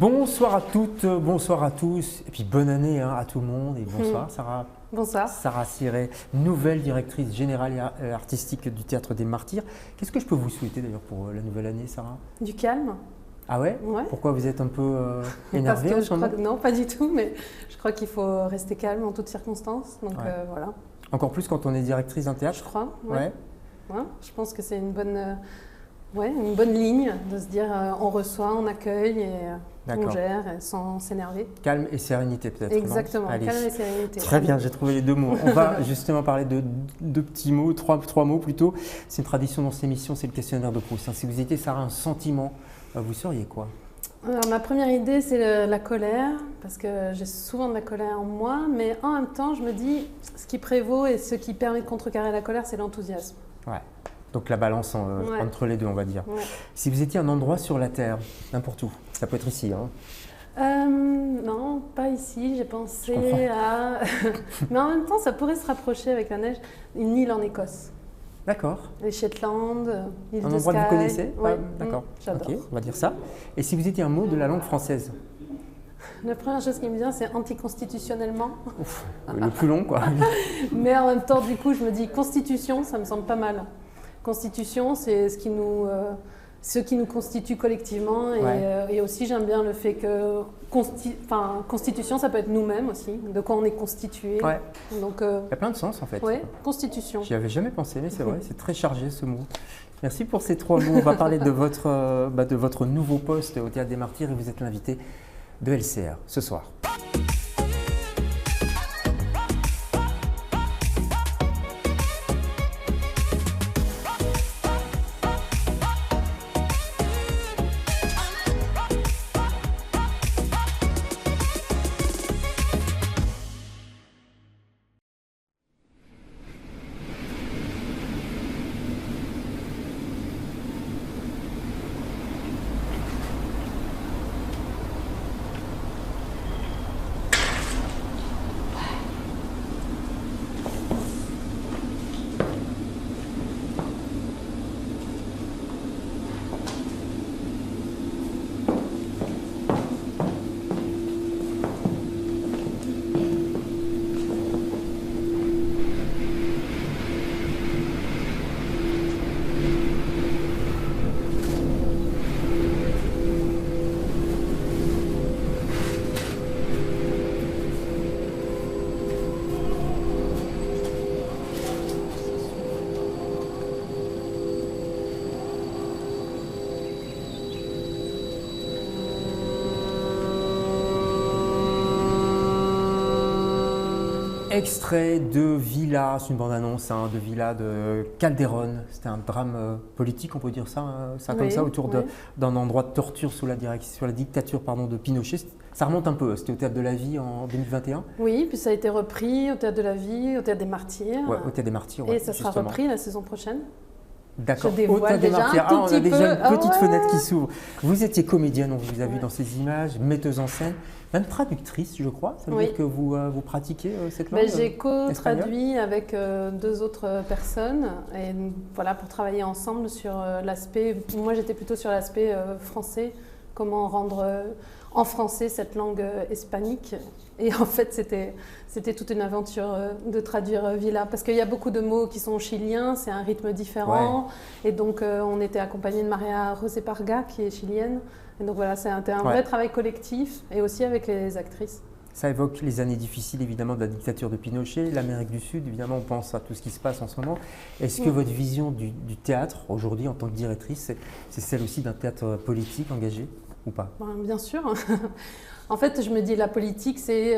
Bonsoir à toutes, bonsoir à tous, et puis bonne année à tout le monde, et bonsoir Sarah. Bonsoir. Sarah Ciré, nouvelle directrice générale et artistique du Théâtre des Martyrs. Qu'est-ce que je peux vous souhaiter d'ailleurs pour la nouvelle année, Sarah? Du calme. Ah ouais? Ouais. Pourquoi vous êtes un peu énervée en ce moment? Non, pas du tout, mais je crois qu'il faut rester calme en toutes circonstances, donc Ouais. voilà. Encore plus quand on est directrice d'un Je théâtre? crois, Ouais. Ouais, je pense que c'est une bonne ligne de se dire on reçoit, on accueille et on D'accord. gère sans s'énerver. Calme et sérénité peut-être, non? Exactement, Allez. calme et sérénité. Très bien, j'ai trouvé les deux mots. On va justement parler de deux petits mots, trois mots plutôt. C'est une tradition dans cette émission, c'est le questionnaire de Proust. Si vous étiez, Sarah, un sentiment, vous seriez quoi? Alors, ma première idée, c'est la colère, parce que j'ai souvent de la colère en moi, mais en même temps, je me dis, ce qui prévaut et ce qui permet de contrecarrer la colère, c'est l'enthousiasme. Ouais. Donc la balance Ouais. entre les deux, on va dire. Ouais. Si vous étiez un endroit sur la Terre, n'importe où, ça peut être ici, Non, pas ici, j'ai pensé à... Mais en même temps, ça pourrait se rapprocher avec la neige, une île en Écosse. D'accord. Les Shetland, l'île Un de endroit Skye. que vous connaissez? Ouais. D'accord. J'adore. Ok, on va dire ça. Et si vous étiez un mot de la langue française? La première chose qui me vient, c'est anticonstitutionnellement. Ouf, le plus long, quoi. Mais en même temps, du coup, je me dis constitution, ça me semble pas mal. Constitution, c'est ce qui nous constitue collectivement. Et aussi, j'aime bien le fait que constitution, ça peut être nous-mêmes aussi, de quoi on est constitué. Ouais. Donc, Il y a plein de sens, en fait. ouais, constitution. J'y avais jamais pensé, mais c'est vrai, c'est très chargé ce mot. Merci pour ces trois mots. On va parler de votre nouveau poste au Théâtre des Martyrs et vous êtes l'invité de LCR ce soir. Extrait de Villa, c'est une bande-annonce de Villa de Calderón. C'était un drame politique, on peut dire ça, comme Oui, ça, autour oui. d'un endroit de torture sous la dictature de Pinochet. Ça remonte un peu, c'était au Théâtre de la Vie en 2021. Oui, puis ça a été repris au Théâtre de la Vie, au Théâtre des Martyrs. Ouais, au Théâtre des Martyrs. Et ouais, ça sera justement. repris la saison prochaine. D'accord, Je dévoile au Théâtre des déjà Martyrs. un tout On a petit déjà peu. une petite Ah ouais. fenêtre qui s'ouvre. Vous étiez comédienne, on vous a vu Ouais. dans ces images, metteuse en scène, même traductrice, je crois. Ça veut Oui. dire que vous pratiquez cette langue J'ai espagnole. co-traduit avec deux autres personnes et voilà, pour travailler ensemble sur l'aspect. Moi, j'étais plutôt sur l'aspect français, comment rendre en français cette langue hispanique. Et en fait, c'était toute une aventure de traduire Villa, parce qu'il y a beaucoup de mots qui sont chiliens, c'est un rythme différent. Et donc, on était accompagné de Maria José Parga, qui est chilienne. Et donc voilà, c'était un vrai travail collectif et aussi avec les actrices. Ça évoque les années difficiles, évidemment, de la dictature de Pinochet, l'Amérique du Sud, évidemment, on pense à tout ce qui se passe en ce moment. Est-ce que votre vision du théâtre, aujourd'hui, en tant que directrice, c'est celle aussi d'un théâtre politique engagé ou pas? Bien sûr. En fait, je me dis, la politique, c'est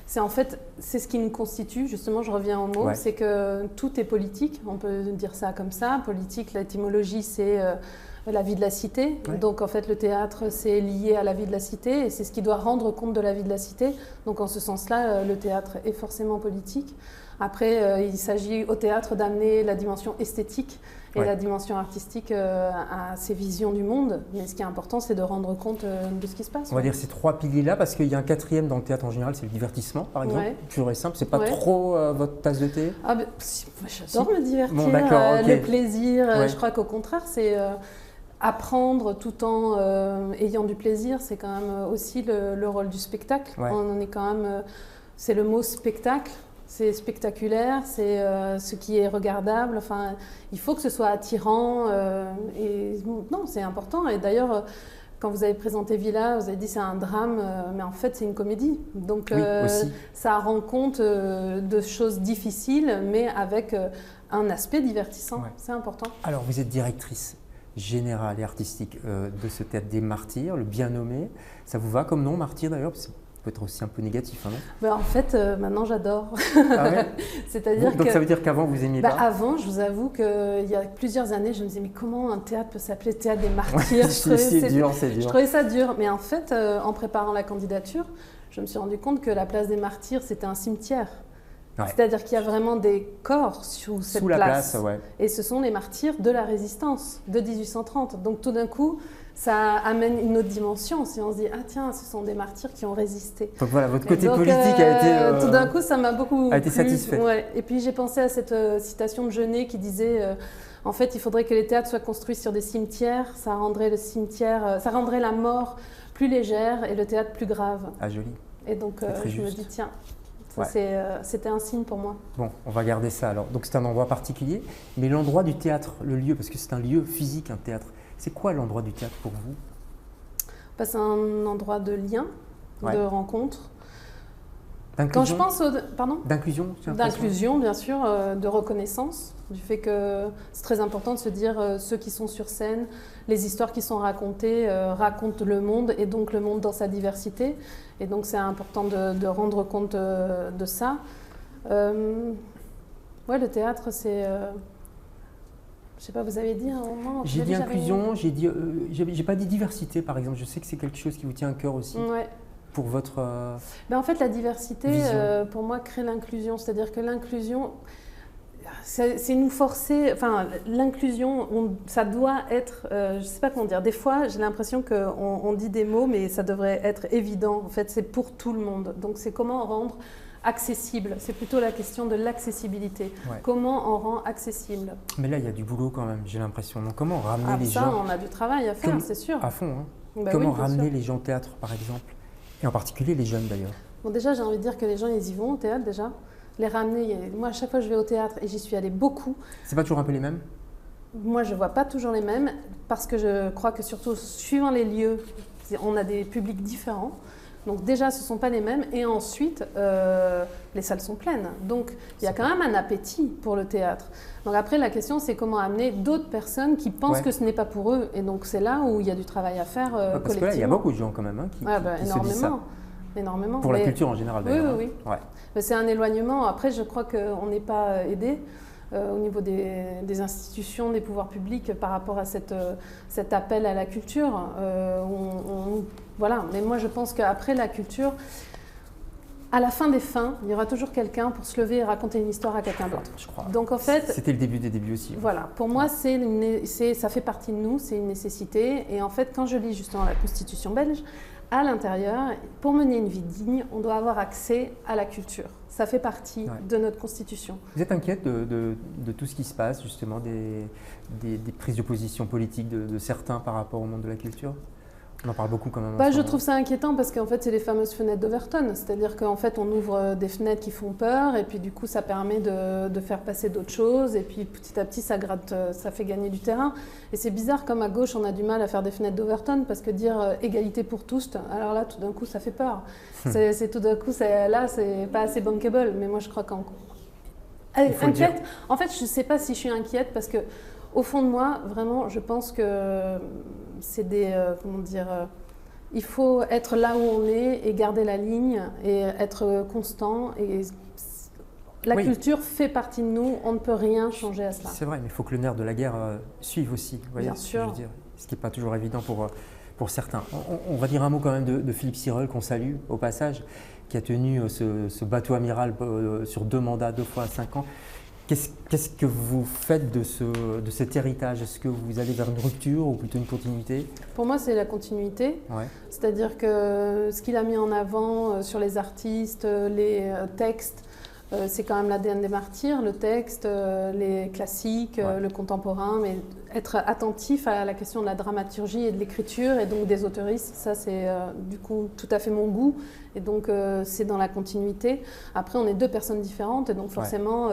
ce qui nous constitue. Justement, je reviens au mot, Ouais. c'est que tout est politique. On peut dire ça comme ça. Politique, l'étymologie, c'est la vie de la cité. Ouais. Donc, en fait, le théâtre, c'est lié à la vie de la cité et c'est ce qui doit rendre compte de la vie de la cité. Donc, en ce sens-là, le théâtre est forcément politique. Après, il s'agit au théâtre d'amener la dimension esthétique et la dimension artistique à ses visions du monde. Mais ce qui est important, c'est de rendre compte de ce qui se passe. On va dire ces trois piliers-là, parce qu'il y a un quatrième dans le théâtre en général, c'est le divertissement, par exemple. Ouais. Pur et simple, c'est pas Ouais. trop votre tasse de thé? Ah ben, j'adore me divertir, Bon, d'accord, ok. le plaisir. Ouais. Je crois qu'au contraire, c'est apprendre tout en ayant du plaisir, c'est quand même aussi le rôle du spectacle. Ouais. On en est quand même, c'est le mot spectacle, c'est spectaculaire, c'est ce qui est regardable. Enfin, il faut que ce soit attirant et non, c'est important. Et d'ailleurs, quand vous avez présenté Villa, vous avez dit c'est un drame, mais en fait c'est une comédie. Donc aussi. ça rend compte de choses difficiles, mais avec un aspect divertissant. Ouais. C'est important. Alors, vous êtes directrice générale et artistique de ce théâtre des Martyrs, le bien nommé. Ça vous va comme nom, Martyr d'ailleurs? Ça peut être aussi un peu négatif, hein, non? Ben, en fait, maintenant j'adore. Ah ouais? C'est-à-dire Donc que ça veut dire qu'avant vous aimiez pas? avant, je vous avoue qu'il y a plusieurs années, je me disais mais comment un théâtre peut s'appeler Théâtre des Martyrs? Ouais, c'est dur, c'est dur. Je trouvais ça dur. Mais en fait, en préparant la candidature, je me suis rendu compte que la place des Martyrs, c'était un cimetière. Ouais. C'est-à-dire qu'il y a vraiment des corps sous cette la place. place, ouais. Et ce sont les martyrs de la résistance de 1830. Donc tout d'un coup, ça amène une autre dimension. Si on se dit, ah tiens, ce sont des martyrs qui ont résisté. Donc voilà, votre Et côté donc, politique a été... tout d'un coup, ça m'a beaucoup a été plu. satisfait. Ouais. Et puis j'ai pensé à cette citation de Genet qui disait, en fait, il faudrait que les théâtres soient construits sur des cimetières. Ça rendrait le cimetière, ça rendrait la mort plus légère et le théâtre plus grave. Ah, joli. Et donc très je me juste. dis, tiens, ça, Ouais. c'était un signe pour moi. Bon, on va garder ça alors. Donc c'est un endroit particulier, mais l'endroit du théâtre, le lieu, parce que c'est un lieu physique, un théâtre, c'est quoi l'endroit du théâtre pour vous? Bah, c'est un endroit de lien, Ouais. de rencontre. Quand D'inclusion? je pense au... Pardon? D'inclusion, j'ai l'impression. D'inclusion, bien sûr, de reconnaissance, du fait que c'est très important de se dire ceux qui sont sur scène, les histoires qui sont racontées racontent le monde et donc le monde dans sa diversité. Et donc c'est important de rendre compte de ça. Ouais, le théâtre, c'est... je sais pas, vous avez dit à un moment... J'ai vous dit avez jamais- inclusion, j'ai pas dit diversité par exemple. Je sais que c'est quelque chose qui vous tient à cœur aussi Ouais. pour votre. Ben, en fait, la diversité, Vision. pour moi, crée l'inclusion. C'est-à-dire que l'inclusion, c'est nous forcer. Enfin, l'inclusion, ça doit être. Je ne sais pas comment dire. Des fois, j'ai l'impression qu'on dit des mots, mais ça devrait être évident. En fait, c'est pour tout le monde. Donc, c'est comment rendre accessible. C'est plutôt la question de l'accessibilité. Ouais. Comment on rend accessible? Mais là, il y a du boulot quand même, j'ai l'impression. Donc comment ramener Ah, les ça, gens on a du travail à faire, Comme- c'est sûr. à fond, hein. Bah Comment oui, bien ramener sûr. les gens au théâtre par exemple? Et en particulier les jeunes d'ailleurs. Bon, déjà, j'ai envie de dire que les gens, ils y vont au théâtre déjà. Les ramener. Moi, à chaque fois, je vais au théâtre et j'y suis allée beaucoup. C'est pas toujours un peu les mêmes? Moi, je ne vois pas toujours les mêmes parce que je crois que surtout, suivant les lieux, on a des publics différents. Donc déjà, ce ne sont pas les mêmes. Et ensuite, les salles sont pleines. Donc, il y a quand même un appétit pour le théâtre. Donc après, la question, c'est comment amener d'autres personnes qui pensent Ouais. que ce n'est pas pour eux. Et donc, c'est là où il y a du travail à faire Parce collectivement. que là, il y a beaucoup de gens quand même hein, qui, Ouais, bah, qui se disent ça. énormément. Énormément. Pour la Mais- culture en général Oui, d'ailleurs. oui, hein. Ouais. mais c'est un éloignement. Après, je crois qu'on n'est pas aidé au niveau des institutions, des pouvoirs publics par rapport à cet appel à la culture. Voilà. Mais moi, je pense qu'après la culture, à la fin des fins, il y aura toujours quelqu'un pour se lever et raconter une histoire à quelqu'un d'autre. Je crois. Donc en fait, C'était le début des débuts aussi. voilà, pour moi, ça fait partie de nous, c'est une nécessité. Et en fait, quand je lis justement la Constitution belge, à l'intérieur, pour mener une vie digne, on doit avoir accès à la culture. Ça fait partie Ouais. de notre Constitution. Vous êtes inquiète de tout ce qui se passe, justement, des prises de position politiques de certains par rapport au monde de la culture? On en parle beaucoup quand même. en ce Je moment. trouve ça inquiétant parce qu'en fait, c'est les fameuses fenêtres d'Overton. C'est-à-dire qu'en fait, on ouvre des fenêtres qui font peur et puis du coup, ça permet de faire passer d'autres choses et puis petit à petit, ça gratte, ça fait gagner du terrain. Et c'est bizarre comme à gauche, on a du mal à faire des fenêtres d'Overton parce que dire égalité pour tous, alors là, tout d'un coup, ça fait peur. C'est tout d'un coup, là, c'est pas assez bankable. Mais moi, je crois qu'en... Il faut le dire. Inquiète. En fait, je ne sais pas si je suis inquiète parce que au fond de moi, vraiment, je pense que c'est comment dire, il faut être là où on est et garder la ligne et être constant. Et la Oui. culture fait partie de nous, on ne peut rien changer à cela. C'est vrai, mais il faut que le nerf de la guerre suive aussi. Vous voyez Bien ce que sûr. je veux dire, ce qui n'est pas toujours évident pour certains. On va dire un mot quand même de Philippe Sirol, qu'on salue au passage, qui a tenu ce bateau amiral sur 2 mandats, 2 fois 5 ans. Qu'est-ce que vous faites de cet héritage? Est-ce que vous allez vers une rupture ou plutôt une continuité? Pour moi, c'est la continuité. Ouais. C'est-à-dire que ce qu'il a mis en avant sur les artistes, les textes, c'est quand même l'ADN des martyrs, le texte, les classiques, Ouais. le contemporain, mais être attentif à la question de la dramaturgie et de l'écriture et donc des autoristes. Ça, c'est du coup tout à fait mon goût et donc c'est dans la continuité. Après, on est deux personnes différentes et donc forcément,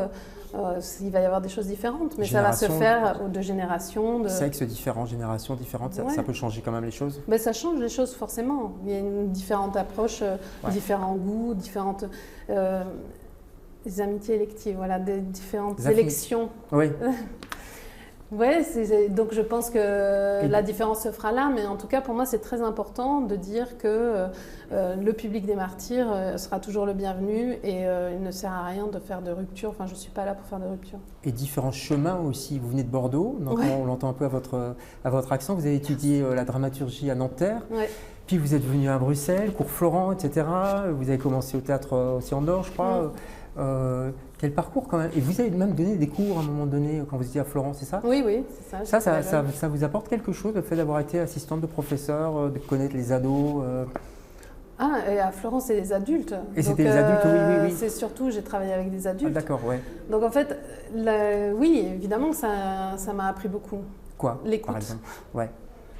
il va y avoir des choses différentes, mais ça va se faire de génération. Sexe différent, génération différente, ça peut changer quand même les choses. Ben, ça change les choses forcément. Il y a une différente approche, différents goûts, différentes amitiés électives, voilà, des différentes élections. Oui. Ouais, donc je pense que la différence se fera là, mais en tout cas pour moi c'est très important de dire que le public des martyrs sera toujours le bienvenu et il ne sert à rien de faire de rupture, enfin je ne suis pas là pour faire de rupture. Et différents chemins aussi, vous venez de Bordeaux, donc on l'entend un peu à votre accent, vous avez étudié la dramaturgie à Nanterre, puis vous êtes venu à Bruxelles, cours Florent, etc. Vous avez commencé au théâtre aussi en Or, je crois. Quel parcours quand même. Et vous avez même donné des cours à un moment donné quand vous étiez à Florence, c'est ça? Oui, c'est ça. Ça vous apporte quelque chose, le fait d'avoir été assistante de professeur, de connaître les ados Ah, et à Florence, c'est les adultes. Et c'était les adultes, oui. C'est surtout, j'ai travaillé avec des adultes. Ah, d'accord, ouais. Donc en fait, oui, évidemment, ça m'a appris beaucoup. Quoi, l'écoute. Par exemple? Ouais.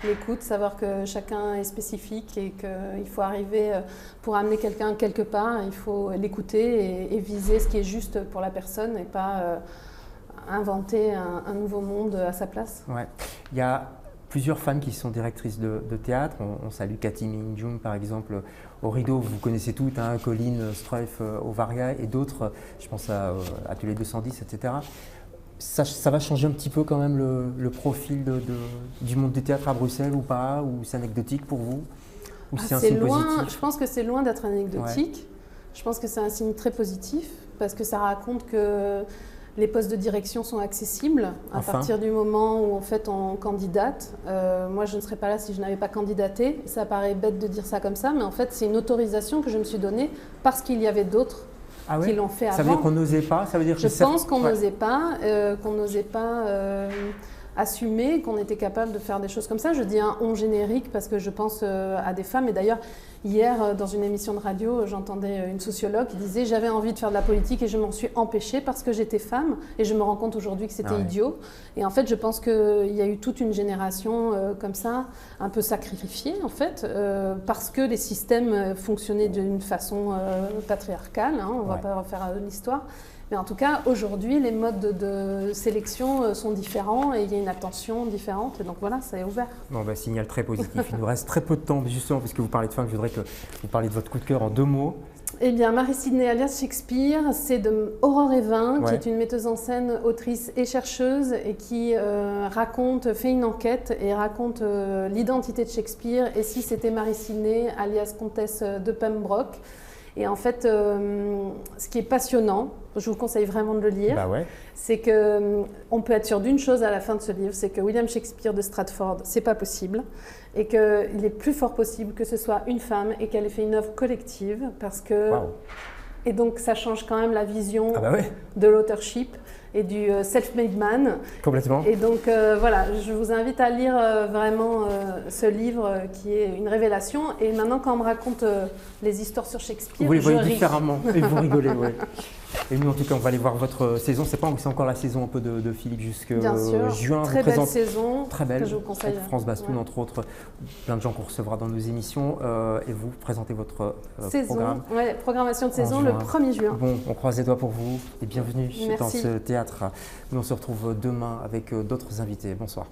L'écoute, savoir que chacun est spécifique et qu'il faut arriver, pour amener quelqu'un quelque part, il faut l'écouter et viser ce qui est juste pour la personne et pas inventer un nouveau monde à sa place. Ouais. Il y a plusieurs femmes qui sont directrices de théâtre. On salue Cathy Mingjung par exemple au rideau, vous connaissez toutes, hein, Colline Streuf au Varia et d'autres, je pense à Atelier 210, etc. Ça va changer un petit peu quand même le profil du monde du théâtre à Bruxelles ou pas? Ou c'est anecdotique pour vous? Ou c'est un signe positif? Je pense que c'est loin d'être anecdotique. Ouais. Je pense que c'est un signe très positif parce que ça raconte que les postes de direction sont accessibles à partir du moment où en fait on candidate. Moi je ne serais pas là si je n'avais pas candidaté. Ça paraît bête de dire ça comme ça, mais en fait c'est une autorisation que je me suis donnée parce qu'il y avait d'autres qui l'ont fait avant. Ça veut dire qu'on n'osait pas? Ça veut dire je pense qu'on n'osait pas, assumer qu'on était capable de faire des choses comme ça. Je dis un « on » générique parce que je pense à des femmes. Et d'ailleurs, hier, dans une émission de radio, j'entendais une sociologue qui disait « j'avais envie de faire de la politique et je m'en suis empêchée parce que j'étais femme. Et je me rends compte aujourd'hui que c'était idiot. » Et en fait, je pense qu'il y a eu toute une génération comme ça, un peu sacrifiée en fait, parce que les systèmes fonctionnaient d'une façon patriarcale. Hein, on ne va pas refaire l'histoire. Mais en tout cas, aujourd'hui, les modes de sélection sont différents et il y a une attention différente. Et donc voilà, ça est ouvert. Bon, signal très positif. Il nous reste très peu de temps, justement, puisque vous parlez de femmes. Je voudrais que vous parliez de votre coup de cœur en 2 mots. Eh bien, Mary Sidney alias Shakespeare, c'est de Aurore Evin, qui est une metteuse en scène, autrice et chercheuse, et qui fait une enquête et raconte l'identité de Shakespeare et si c'était Mary Sidney alias comtesse de Pembroke. Et en fait, ce qui est passionnant, je vous conseille vraiment de le lire, c'est qu'on peut être sûr d'une chose à la fin de ce livre, c'est que William Shakespeare de Stratford, c'est pas possible, et qu'il est plus fort possible que ce soit une femme et qu'elle ait fait une œuvre collective, parce que... Wow. Et donc ça change quand même la vision de l'authorship et du self-made man. Complètement. Et donc voilà, je vous invite à lire vraiment ce livre qui est une révélation. Et maintenant, quand on me raconte les histoires sur Shakespeare, vous les voyez ris. différemment et vous rigolez, Et nous, en tout cas, on va aller voir votre saison. C'est pas c'est encore la saison un peu de Philippe jusqu'à juin. Très belle saison. Très belle. Que je vous conseille. Avec France Bastoun, entre autres, plein de gens qu'on recevra dans nos émissions. Et vous présentez votre programme. Programmation de saison le 1er juin. Bon, on croise les doigts pour vous et bienvenue Merci. dans ce théâtre. Nous, on se retrouve demain avec d'autres invités. Bonsoir.